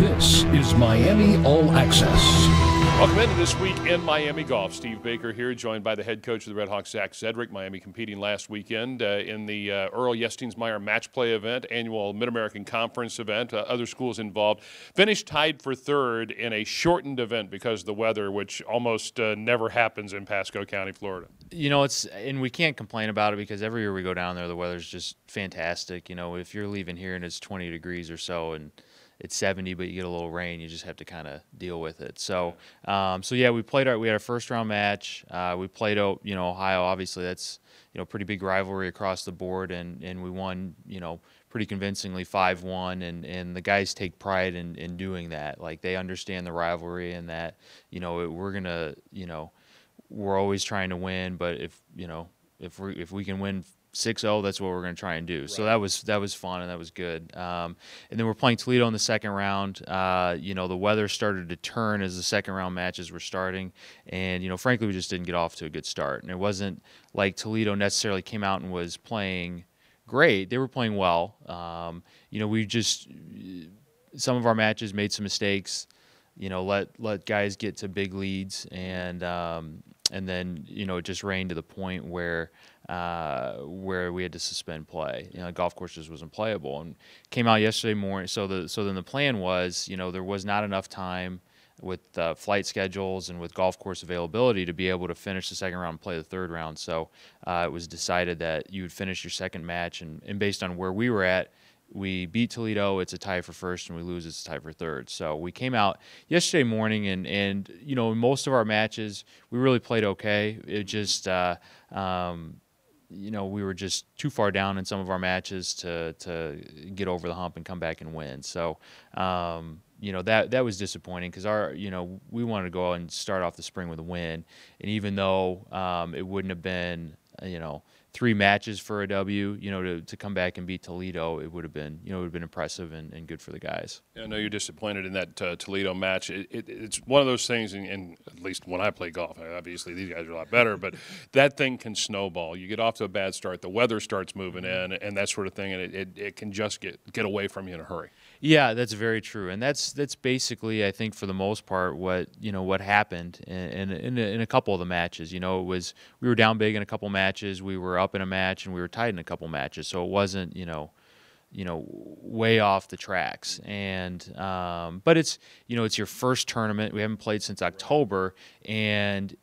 This is Miami All Access. Welcome into This Week in Miami Golf. Steve Baker here, joined by the head coach of the Redhawks, Zach Zedrick. Miami competing last weekend in the Earl Yestinsmeyer Match Play event, annual Mid-American Conference event. Other schools involved. Finished tied for third in a shortened event because of the weather, which almost never happens in Pasco County, Florida. You know, and we can't complain about it because every year we go down there, the weather's just fantastic. You know, if you're leaving here and it's 20 degrees or so and it's 70, but you get a little rain, you just have to kind of deal with it. So, yeah, we had our first round match. We played out, Ohio. Obviously, that's pretty big rivalry across the board, and we won, pretty convincingly 5-1. And the guys take pride in doing that. Like, they understand the rivalry and that we're always trying to win. But if we can win 6-0, that's what we're going to try and do. Right. So that was fun and that was good. And then we're playing Toledo in the second round. The weather started to turn as the second round matches were starting, and frankly, we just didn't get off to a good start. And it wasn't like Toledo necessarily came out and was playing great. They were playing well. We just some of our matches made some mistakes. Let guys get to big leads, and then it just rained to the point where we had to suspend play. The golf course just wasn't playable, and came out yesterday morning. So then the plan was, there was not enough time with flight schedules and with golf course availability to be able to finish the second round and play the third round. So it was decided that you would finish your second match, and based on where we were at, we beat Toledo, it's a tie for first, and we lose, it's a tie for third. So we came out yesterday morning, and in most of our matches, we really played okay. It just, we were just too far down in some of our matches to get over the hump and come back and win. So, that was disappointing because we wanted to go out and start off the spring with a win. And even though it wouldn't have been, 3 matches for a W, to come back and beat Toledo, it would have been, impressive and good for the guys. Yeah, I know you're disappointed in that Toledo match. It's one of those things, and at least when I play golf, obviously these guys are a lot better, but that thing can snowball. You get off to a bad start, the weather starts moving in, and that sort of thing, and it can just get away from you in a hurry. Yeah, that's very true, and that's basically, I think, for the most part, what happened in a couple of the matches. It was, we were down big in a couple matches, we were up in a match, and we were tied in a couple matches, so it wasn't way off the tracks. And but it's it's your first tournament. We haven't played since October, and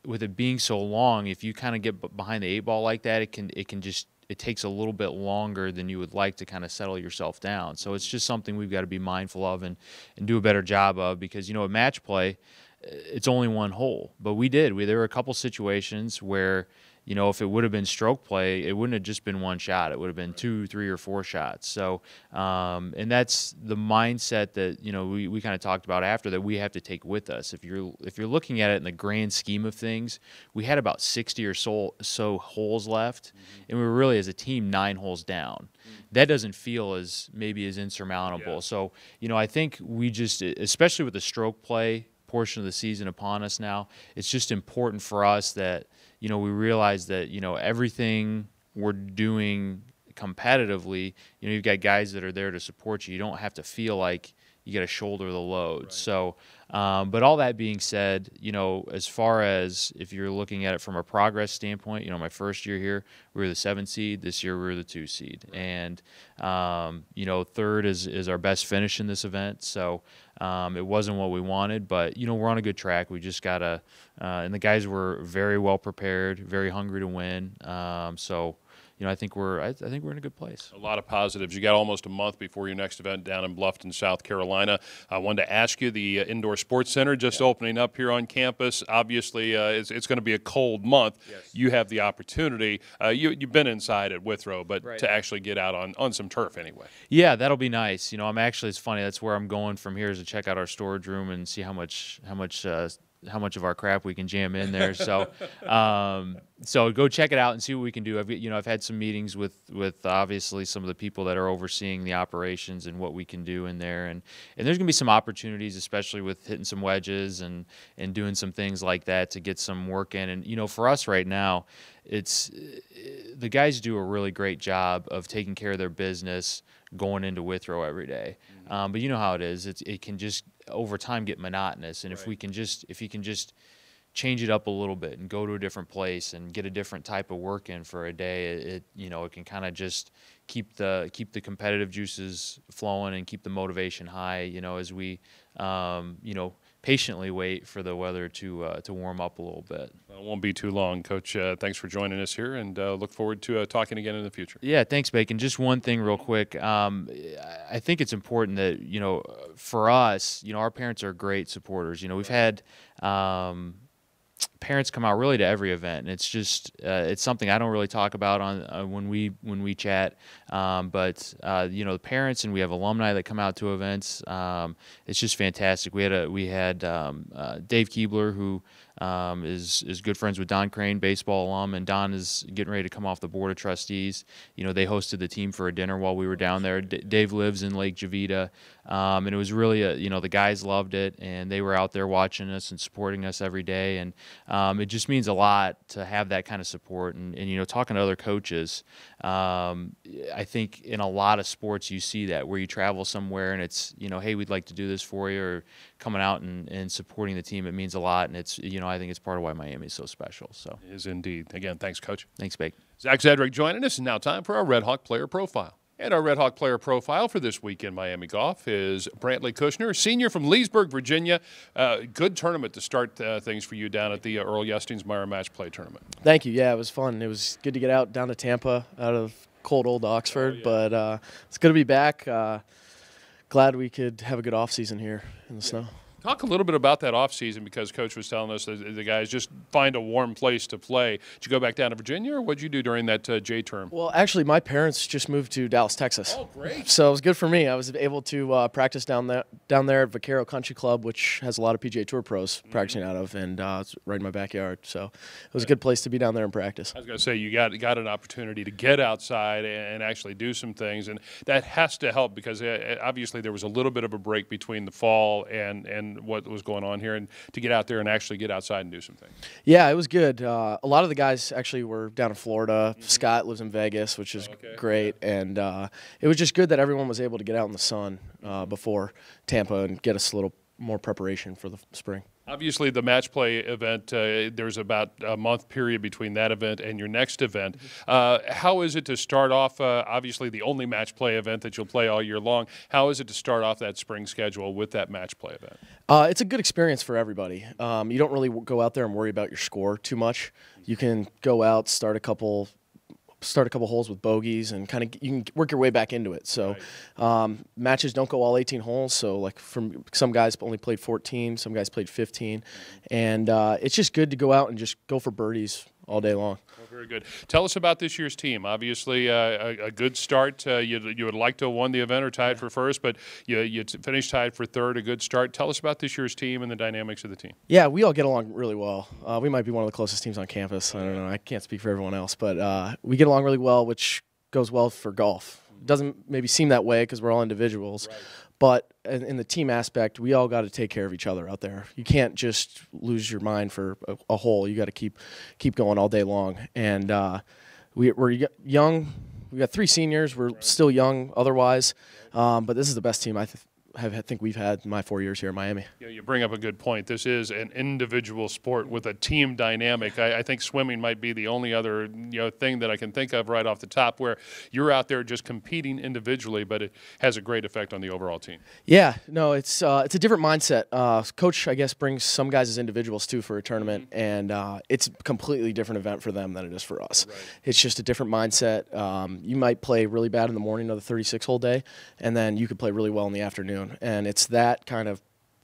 with it being so long, if you kind of get behind the 8 ball like that, it takes a little bit longer than you would like to kind of settle yourself down. So it's just something we've got to be mindful of and do a better job of, because a match play, it's only one hole. But there were a couple situations where if it would have been stroke play, it wouldn't have just been one shot. It would have been 2, 3, or 4 shots. So, and that's the mindset that we kind of talked about after, that we have to take with us. If you're looking at it in the grand scheme of things, we had about 60 or so holes left, and we were really, as a team, 9 holes down. That doesn't feel as insurmountable. Yeah. So I think we just, especially with the stroke play portion of the season upon us now, it's just important for us that we realize that everything we're doing competitively, you've got guys that are there to support you. You don't have to feel like you got to shoulder the load. Right. So, but all that being said, as far as if you're looking at it from a progress standpoint, my first year here, we were the 7th seed. This year, we were the 2 seed. Right. And, third is our best finish in this event. So it wasn't what we wanted, but, we're on a good track. We just got to, and the guys were very well prepared, very hungry to win. So, I think we're in a good place. A lot of positives. You got almost a month before your next event down in Bluffton, South Carolina. I wanted to ask you, the Indoor Sports Center just opening up here on campus. Obviously, it's going to be a cold month. Yes. You have the opportunity. You've been inside at Withrow, but right, to actually get out on some turf anyway. Yeah, that'll be nice. It's funny. That's where I'm going from here, is to check out our storage room and see how much of our crap we can jam in there. So, So go check it out and see what we can do. I've had some meetings with obviously some of the people that are overseeing the operations and what we can do in there, and there's gonna be some opportunities, especially with hitting some wedges and doing some things like that to get some work in. And for us right now, it's the guys do a really great job of taking care of their business going into Withrow every day. But you know how it is. It can just over time get monotonous, and if you can just change it up a little bit and go to a different place and get a different type of work in for a day, it can kind of just keep the competitive juices flowing and keep the motivation high, as we patiently wait for the weather to warm up a little bit. Well, it won't be too long, Coach. Thanks for joining us here, and look forward to talking again in the future. Yeah, thanks, Bacon. Just one thing real quick. I think it's important that, for us, our parents are great supporters. We've had parents come out really to every event, and it's just it's something I don't really talk about on when we chat, but the parents, and we have alumni that come out to events. It's just fantastic. We had Dave Keebler, who is good friends with Don Crane, baseball alum, and Don is getting ready to come off the board of trustees. They hosted the team for a dinner while we were down there. Dave lives in Lake Javita, and it was really the guys loved it, and they were out there watching us and supporting us every day, and it just means a lot to have that kind of support. And talking to other coaches, I think in a lot of sports you see that, where you travel somewhere and it's hey, we'd like to do this for you, or coming out and supporting the team. It means a lot, and it's I think it's part of why Miami is so special. So it is indeed. Again, thanks, Coach. Thanks, Bake. Zach Zedrick joining us, and now time for our Red Hawk player profile. And our Red Hawk player profile for this week in Miami Golf is Brantley Kushner, senior from Leesburg, Virginia. Good tournament to start things for you down at the Earl Yestinsmeyer Match Play Tournament. Thank you. Yeah, it was fun. It was good to get out down to Tampa, out of cold old Oxford. But it's good to be back. Glad we could have a good off season here in the snow. Talk a little bit about that offseason, because Coach was telling us that the guys just find a warm place to play. Did you go back down to Virginia, or what did you do during that J term? Well, actually, my parents just moved to Dallas, Texas. Oh, great. So it was good for me. I was able to practice down there at Vaquero Country Club, which has a lot of PGA Tour pros practicing out of, and it's right in my backyard. So it was a good place to be down there and practice. I was going to say, you got an opportunity to get outside and actually do some things, and that has to help, because obviously there was a little bit of a break between the fall and what was going on here, and to get out there and actually get outside and do some things. Yeah, it was good. A lot of the guys actually were down in Florida. Scott lives in Vegas, which is great, and it was just good that everyone was able to get out in the sun before Tampa and get us a little more preparation for the spring. Obviously, the match play event, there's about a month period between that event and your next event. How is it to start off, obviously the only match play event that you'll play all year long, how is it to start off that spring schedule with that match play event? It's a good experience for everybody. You don't really go out there and worry about your score too much. You can go out, start a couple holes with bogeys, and kind of you can work your way back into it. So matches don't go all 18 holes. So like some guys only played 14, some guys played 15, and it's just good to go out and just go for birdies all day long. Well, very good. Tell us about this year's team. Obviously, a good start. You would like to have won the event or tied for first, but you finished tied for third. A good start. Tell us about this year's team and the dynamics of the team. Yeah, we all get along really well. We might be one of the closest teams on campus. I don't know. I can't speak for everyone else, but we get along really well, which goes well for golf. It doesn't maybe seem that way because we're all individuals. Right. But in the team aspect, we all got to take care of each other out there. You can't just lose your mind for a hole. You got to keep going all day long. And we're young. We got 3 seniors. We're still young otherwise. But this is the best team I think we've had in my 4 years here in Miami. You bring up a good point. This is an individual sport with a team dynamic. I think swimming might be the only other thing that I can think of right off the top where you're out there just competing individually, but it has a great effect on the overall team. Yeah, no, it's a different mindset. Coach, I guess, brings some guys as individuals too for a tournament, and it's a completely different event for them than it is for us. Right. It's just a different mindset. You might play really bad in the morning of the 36-hole day, and then you could play really well in the afternoon. And it's that kind of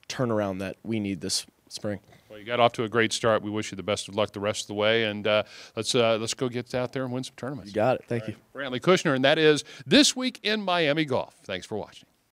turnaround that we need this spring. Well, you got off to a great start. We wish you the best of luck the rest of the way, and let's go get out there and win some tournaments. You got it. Thank you. Brantley Kushner, and that is This Week in Miami Golf. Thanks for watching.